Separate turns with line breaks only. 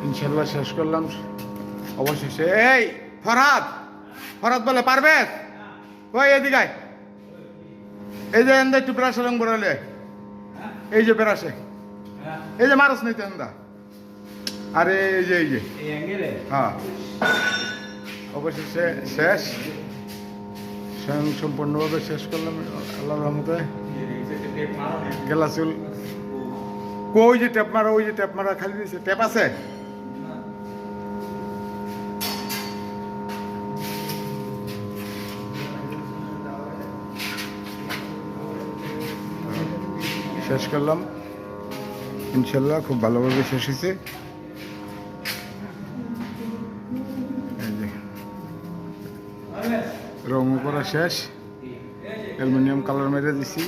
ইনশাল্লাহ শেষ করলাম অবশেষে। এই ফরহাদ, ফরহাদ বলে পারবে ওই এদিকে আয়। এই যে এন্দা একটু ব্রাশ রং বড়লে, এই যে ব্রাশে, এই যে মারস নাই তো এন্দা, আরে এই যে হ্যাঁ অবশেষে শেষ, স্বয়ং সম্পূর্ণভাবে শেষ করলাম আল্লাহর রহমতে। গেলাসুল কই যে ট্যাপ মারা, ওই যে ট্যাপ মারা খালি দিয়েছে, ট্যাপ আছে? শেষ করলাম ইনশাল্লাহ, খুব ভালোভাবে শেষ হয়েছে। রং করা শেষ, অ্যালুমিনিয়াম কালার মেরে দিছি।